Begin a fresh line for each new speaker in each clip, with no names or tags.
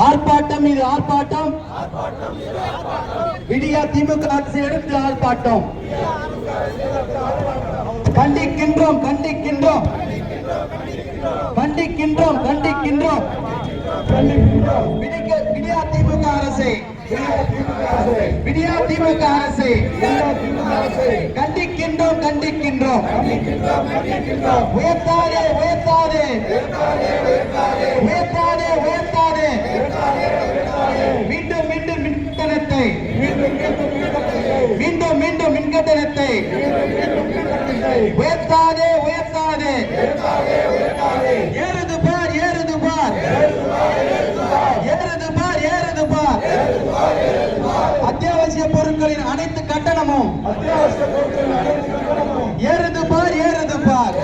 ஆர்ப்பாட்டம் இது ஆர்ப்பாட்டம். விடியா திமுக அரசு எடுத்து ஆர்ப்பாட்டம். கண்டிக்கின்றோம் கண்டிக்கின்றோம் கண்டிக்கின்றோம் கண்டிக்கின்றோம். விடியா திமுக அரசை விடியா திமுக அரசை கண்டிக்கின்றோம் கண்டிக்கின்றோம். உயர்த்தாதே உயர்த்தாதே உயர்த்தாதே உயர்த்தாதே. மீண்டும் மீண்டும் மின்கட்டணத்தை மீண்டும் மீண்டும் மின்கட்டணத்தை உயர்த்தாதே உயர்த்தாதே. ஏறுது பார் ஏறுது பார் ஏறுது பார் ஏறுது பார். அத்தியாவசிய பொருட்களின் அனைத்து கட்டணமும் ஏறுது பார் ஏறுது பார்.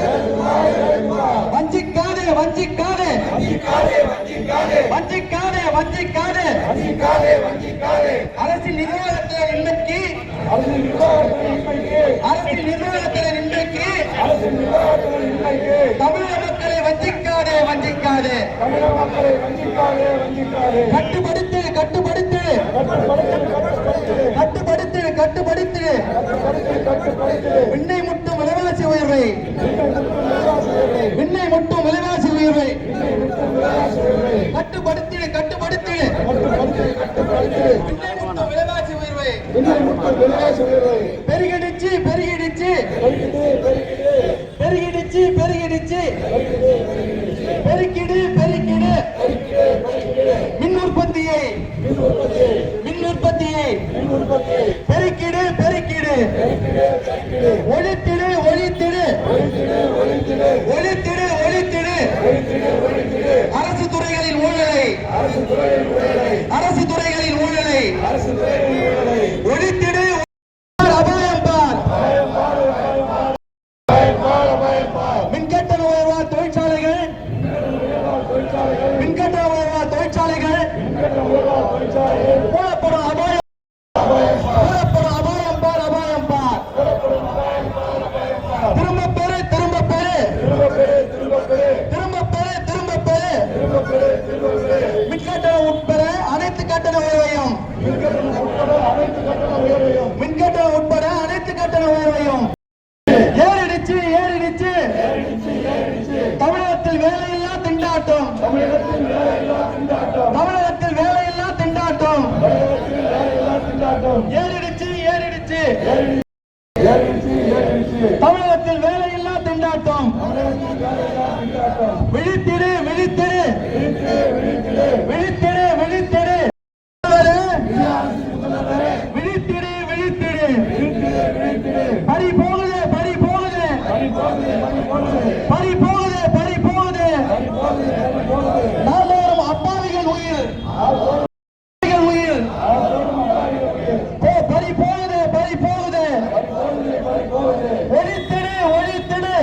வஞ்சிக்காதே வஞ்சிக்காதே வஞ்சிக்காதே வஞ்சிக்காதே. அரசின் நிர்வாகத்தில் இன்றைக்கு அரசின் நிர்வாகத்தில் இன்றைக்கு தமிழக மக்களை வஞ்சிக்காதே வஞ்சிக்காதே. கட்டுப்படுத்து கட்டுப்படுத்து கட்டுப்படுத்து கட்டுப்படுத்து. விண்ணை முட்டும் விலைவாசி உயர்வை விண்ணை முட்டும் விலைவாசி உயர்வை கட்டுப்படுத்து கட்டுப்படுத்து. விண்ணை முட்டும் விலைவாசி உயர்வை பெருகிடுச்சு பெருகிடுச்சு பெருகிடுச்சு பெருகிடுச்சு. பெருக்கிடு பெருக்கிடு. மின் உற்பத்தியை பெருக்கிடு பெருக்கிடு. ஒழித்திடு ஒழித்திடு ஒழித்திடு ஒழித்திடு. அரசு துறைகளின் ஊழலை அரசு துறைகளின் ஊழலை ஒழித்திடு. அபாயம் பார். மின்கட்டண உயர்வால் தொழிற்சாலைகள் மின்கட்டண உயர்வால் தொழிற்சாலைகள் போடப்படும் அபாயம் போடப்படும் அபாயம் பார் அபாயம் பார். திரும்ப பெறு திரும்ப பெறு திரும்ப பெறு திரும்ப பெறு. மின்கட்டணம் உட்பட அனைத்து கட்டண உயர்வையும் மின்கட்டணம் உட்பட அனைத்து கட்டண உயர்வையும் ஏறிடுச்சு ஏறிடுச்சு. தமிழகத்தில் வேலையில்லா திண்டாட்டம் தமிழகத்தில் வேலையில்லா திண்டாட்டம். ஏறிடுச்சு ஏறிடுச்சு. தமிழகத்தில் வேலையில்லா திண்டாட்டம். விழித்திடு விழித்திடு விழித்திடு விழித்திடு விழித்திடு விழித்திடு. பறி போகுது பறி போகுது பறி போகுது பறி போகுது. நாள்தோறும் அப்பாவிகள் உயிர் உயிர் பறி போகுது பறி போகுது. ஒழித்திடு ஒழித்திடு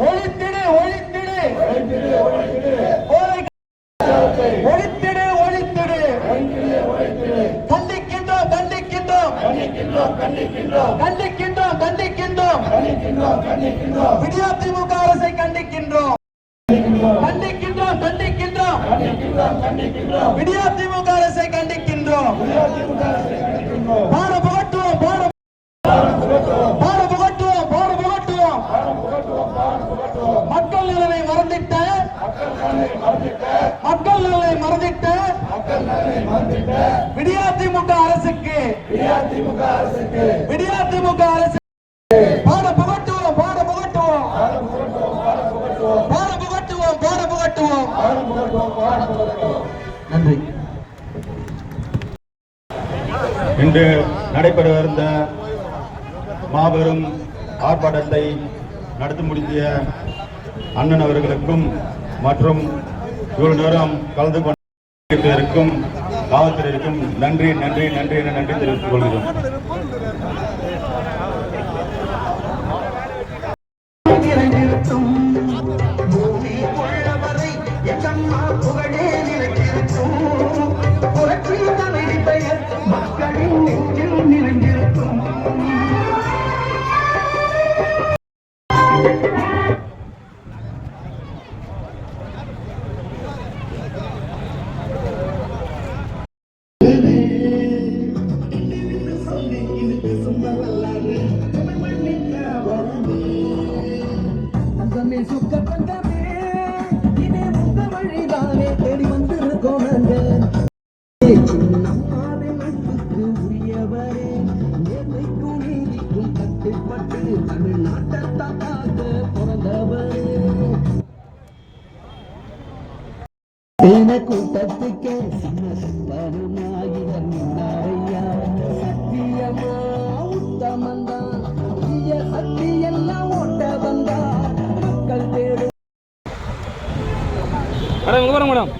ஒழித்திடு ஒழித்திடு. ஒழித்திடு ஒழித்திடு. கண்டிக்கின்றோம் கண்டிக்கின்றோம் கண்டிக்கின்றோம் கண்டிக்கின்றோம். விடியா திமுக அரசை கண்டிக்கின்றோம் கண்டிக்கின்றோம் கண்டிக்கின்றோம். விடியா திமுக அரசை கண்டிக்கின்றோம். பாட புகட்டுவோம் பாட புகட்டுவோம் பாட புகட்டுவோம். மக்கள் நலனை மறந்திட்ட மக்கள் நலனை மறந்திட்ட விடியா திமுக அரசுக்கு விடியா திமுக அரசு பாட புகட்டுவோம் பாட புகட்டுவோம் பாட புகட்டுவோம் பாட புகட்டுவோம். நன்றி.
இன்று நடைபெறவிருந்த மாபெரும் ஆர்ப்பாட்டத்தை நடத்தி முடித்திய அண்ணன் அவர்களுக்கும் மற்றும் இவ்வளவு நேரம் கலந்து கொண்டிருக்கும் காவல்துறையினருக்கும் நன்றி நன்றி நன்றி என நன்றி தெரிவித்துக் கொள்கிறோம்.
மக்களின் நெஞ்சில் நிறைந்திருக்கும் நம்மாவின் அன்புக்கு உரியவரே, நேர்மைக்கும் நீதிக்கும் கட்டுப்பட்டு தமிழ்நாட்டை காக்க பிறந்தவரே. தேன கூட்டத்துக்கே சின்னப்பனுமாயிரம் நின்னாரையா, சத்தியமா உத்தமந்தான், தீய சக்தி எல்லாம் ஓட்ட வந்தா மக்கள் தேடும்.
மேடம்